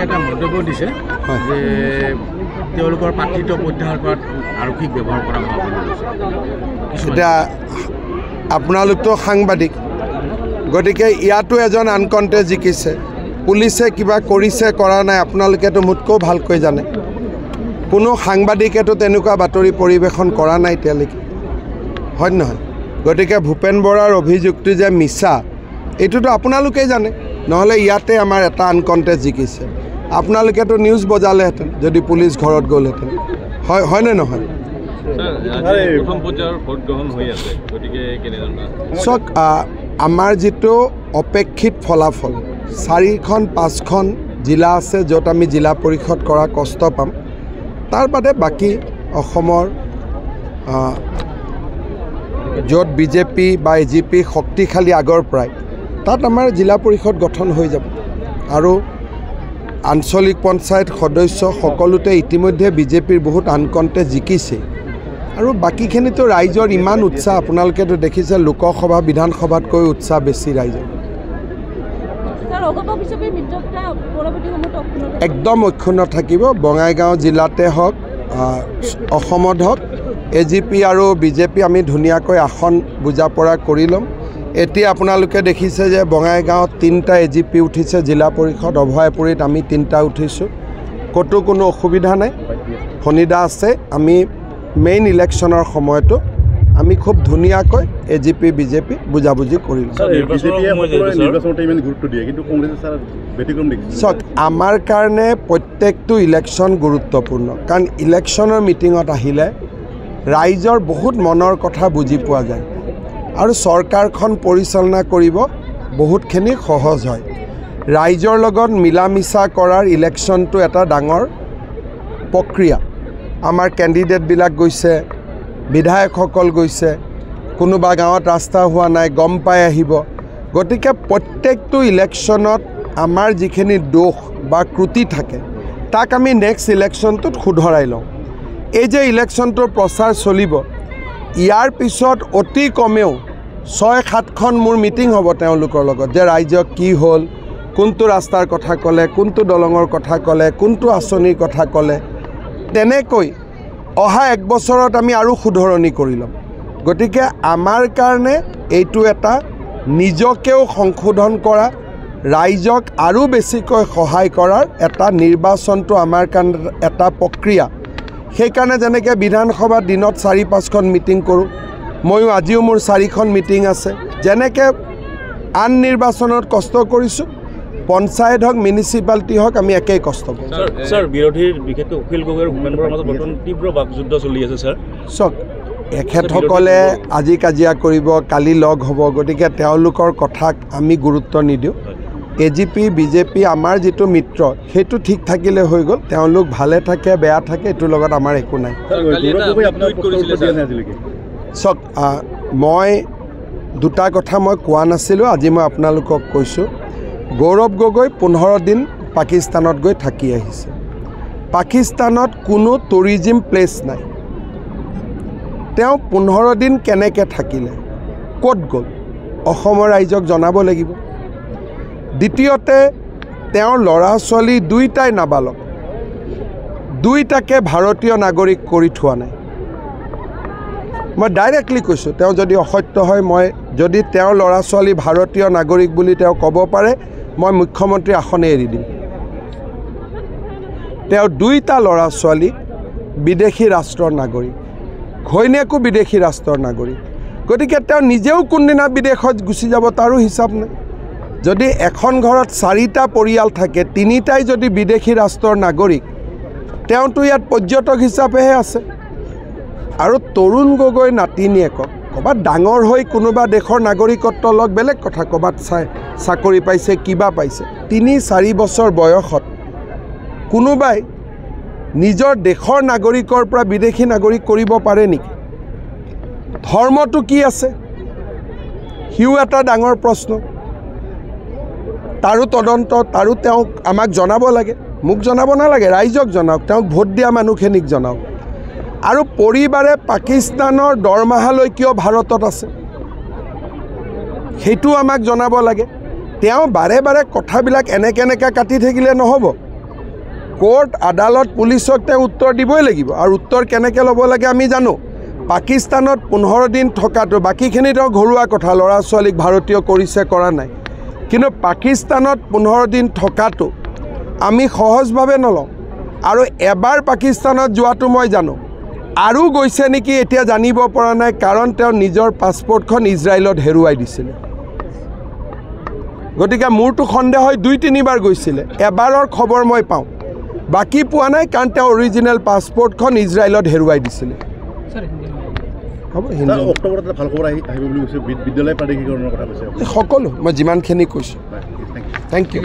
এটা মন্তব্য দিছে যে তেওঁলোকৰ প্ৰাৰ্থিত্ব প্ৰত্যাহাৰ কৰাত আৰক্ষীক ব্যৱহাৰ কৰা হ'ব এতিয়া আপোনালোকতো সাংবাদিক গতিকে ইয়াতো এজন আনকণ্টে জিকিছে পুলিচে কিবা কৰিছে কৰা নাই আপোনালোকেতো মোতকৈ ভালকৈ জানে কোনো সাংবাদিকেতো তেনেকুৱা বাতৰি পৰিৱেশন কৰা নাই এতিয়ালৈকে হয় নহয় গতিকে ভূপেন বৰাৰ অভিযোগটো যে মিছা এইটোতো আপোনালোকেই জানে নহ'লে ইয়াতে আমাৰ এটা আনকণ্টে জিকিছে আপোনালোকেতো নিউজ বজালেহেঁতেন যদি পুলিচ ঘৰত গ'লহেঁতেন হয়নে নহয় চাওক আমাৰ যিটো অপেক্ষিত ফলাফল 4খন 5খন জিলা আছে য'ত আমি জিলা পৰিষদ কৰা কষ্ট পাম তাৰ বাদে বাকী অসমৰ য'ত বিজেপি বা এজিপি শক্তিশালী আগৰ পৰাই তাত আমাৰ জিলা পৰিষদ গঠন হৈ যাব আৰু আঞ্চলিক পঞ্চায়ত সদস্য সকলোতে ইতিমধ্যে বিজেপিৰ বহুত আনকণ্টে জিকিছে আৰু বাকীখিনিতো ৰাইজৰ ইমান উৎসাহ আপোনালোকেতো দেখিছে লোকসভা বিধানসভাতকৈ উৎসাহ বেছি ৰাইজৰ একদম অক্ষুণ্ণ থাকিব বঙাইগাঁও জিলাতে হওক অসমত হওক এজিপি আৰু বিজেপি আমি ধুনীয়াকৈ আসন বুজা পৰা কৰি ল'ম এতিয়া আপোনালোকে দেখিছে যে বঙাইগাঁৱত 3টা এজিপি উঠিছে জিলা পৰিষদ অভয়পুৰীত আমি 3টা উঠিছোঁ ক'তো কোনো অসুবিধা নাই ফণিদা আছে আমি মেইন ইলেকশ্যনৰ সময়তো আমি খুব ধুনীয়াকৈ এজিপি বিজেপি বুজাবুজি কৰিলোঁ চাওক আমাৰ কাৰণে প্ৰত্যেকটো ইলেকশ্যন গুৰুত্বপূৰ্ণ কাৰণ ইলেকশ্যনৰ মিটিঙত আহিলে ৰাইজৰ বহুত মনৰ কথা বুজি পোৱা যায় আৰু চৰকাৰখন পৰিচালনা কৰিব বহুতখিনি সহজ হয় ৰাইজৰ লগত মিলা মিছা কৰাৰ ইলেকশ্যনটো এটা ডাঙৰ প্ৰক্ৰিয়া আমাৰ কেণ্ডিডেটবিলাক গৈছে বিধায়কসকল গৈছে কোনোবা গাঁৱত ৰাস্তা হোৱা নাই গম পাই আহিব গতিকে প্ৰত্যেকটো ইলেকশ্যনত আমাৰ যিখিনি দোষ বা ত্ৰুটি থাকে তাক আমি নেক্সট ইলেকশ্যনটোত শুধৰাই লওঁ এই যে ইলেকশ্যনটোৰ প্ৰচাৰ চলিব ইয়াৰ পিছত অতি কমেও 6-7খন মোৰ মিটিং হ'ব তেওঁলোকৰ লগত যে ৰাইজক কি হ'ল কোনটো ৰাস্তাৰ কথা ক'লে কোনটো দলঙৰ কথা ক'লে কোনটো আঁচনিৰ কথা ক'লে তেনেকৈ অহা 1 বছৰত আমি আৰু শুধৰণি কৰি ল'ম গতিকে আমাৰ কাৰণে এইটো এটা নিজকেও সংশোধন কৰা ৰাইজক আৰু বেছিকৈ সহায় কৰাৰ এটা নিৰ্বাচনটো আমাৰ কাৰণে এটা প্ৰক্ৰিয়া সেইকাৰণে যেনেকৈ বিধানসভাত দিনত 4-5খন মিটিং কৰোঁ ময়ো আজিও মোৰ 4খন মিটিং আছে যেনেকৈ আন নিৰ্বাচনত কষ্ট কৰিছোঁ পঞ্চায়ত হওক মিউনিচিপালিটি হওক আমি একেই কষ্ট কৰোঁ স্যাৰ বিৰোধীৰ বিশেষকৈ অখিল গগৈ আৰু ভূপেন বৰাৰ মাজত বৰ্তমান তীব্ৰ বাকযুদ্ধ চলি আছে স্যাৰ চাওক এখেতসকলে আজি কাজিয়া কৰিব কালি লগ হ'ব গতিকে তেওঁলোকৰ কথাক আমি গুৰুত্ব নিদিওঁ এজিপি বিজেপি আমাৰ যিটো মিত্ৰ সেইটো ঠিক থাকিলে হৈ গ'ল তেওঁলোক ভালে থাকে বেয়া থাকে এইটোৰ লগত আমাৰ একো নাই চাওক মই দুটা কথা মই কোৱা নাছিলোঁ আজি মই আপোনালোকক কৈছোঁ গৌৰৱ গগৈ 15 দিন পাকিস্তানত গৈ থাকি আহিছে পাকিস্তানত কোনো টুৰিজিম প্লেচ নাই তেওঁ 15 দিন কেনেকৈ থাকিলে ক'ত গ'ল অসমৰ ৰাইজক জনাব লাগিব দ্বিতীয়তে তেওঁৰ ল'ৰা ছোৱালী দুইটাই নাবালক দুইটাকে ভাৰতীয় নাগৰিক কৰি থোৱা নাই মই ডাইৰেক্টলি কৈছোঁ তেওঁ যদি অসত্য হয় মই যদি তেওঁৰ ল'ৰা ছোৱালী ভাৰতীয় নাগৰিক বুলি তেওঁ ক'ব পাৰে মই মুখ্যমন্ত্ৰী আসনে এৰি দিম তেওঁ দুইটা ল'ৰা ছোৱালী বিদেশী ৰাষ্ট্ৰৰ নাগৰিক ঘৈণীয়েকো বিদেশী ৰাষ্ট্ৰৰ নাগৰিক গতিকে তেওঁ নিজেও কোনদিনা বিদেশত গুচি যাব তাৰো হিচাপ নাই যদি এখন ঘৰত 4টা পৰিয়াল থাকে 3টাই যদি বিদেশী ৰাষ্ট্ৰৰ নাগৰিক তেওঁতো ইয়াত পৰ্যটক হিচাপেহে আছে আৰু তৰুণ গগৈ নাতিনীয়েকক ক'ৰবাত ডাঙৰ হৈ কোনোবা দেশৰ নাগৰিকত্ব লগ বেলেগ কথা ক'ৰবাত চাকৰি পাইছে কিবা পাইছে 3-4 বছৰ বয়সত কোনোবাই নিজৰ দেশৰ নাগৰিকৰ পৰা বিদেশী নাগৰিক কৰিব পাৰে নেকি ধৰ্মটো কি আছে হিউ এটা ডাঙৰ প্ৰশ্ন তাৰো তদন্ত তাৰো তেওঁক আমাক জনাব লাগে মোক জনাব নালাগে ৰাইজক জনাওক তেওঁক ভোট দিয়া মানুহখিনিক জনাওক আৰু পৰিবাৰে পাকিস্তানৰ দৰমহালৈ কিয় ভাৰতত আছে সেইটো আমাক জনাব লাগে তেওঁ বাৰে বাৰে কথাবিলাক এনেকৈ কাটি থাকিলে নহ'ব কোৰ্ট আদালত পুলিচক তেওঁ উত্তৰ দিবই লাগিব আৰু উত্তৰ কেনেকৈ ল'ব লাগে আমি জানো পাকিস্তানত 15 দিন থকাটো বাকীখিনি তেওঁ ঘৰুৱা কথা ল'ৰা ছোৱালীক ভাৰতীয় কৰিছে কৰা নাই কিন্তু পাকিস্তানত 15 দিন থকাটো আমি সহজভাৱে নলওঁ আৰু এবাৰ পাকিস্তানত যোৱাটো মই জানো আৰু গৈছে নেকি এতিয়া জানিব পৰা নাই কাৰণ তেওঁ নিজৰ পাছপৰ্টখন ইজৰাইলত হেৰুৱাই দিছিলে গতিকে মোৰটো সন্দেহ হয় 2-3 বাৰ গৈছিলে এবাৰৰ খবৰ মই পাওঁ বাকি পোৱা নাই কাৰণ তেওঁ অৰিজিনেল পাছপৰ্টখন ইজৰাইলত হেৰুৱাই দিছিলে হ'ব হিন্দী অক্টোবৰত ভাল খবৰ আহিব বুলি কৈছে বিদ্যালয় প্ৰাদেশিকৰণৰ কথা কৈছে সকলো মই যিমানখিনি কৈছোঁ থেংক ইউ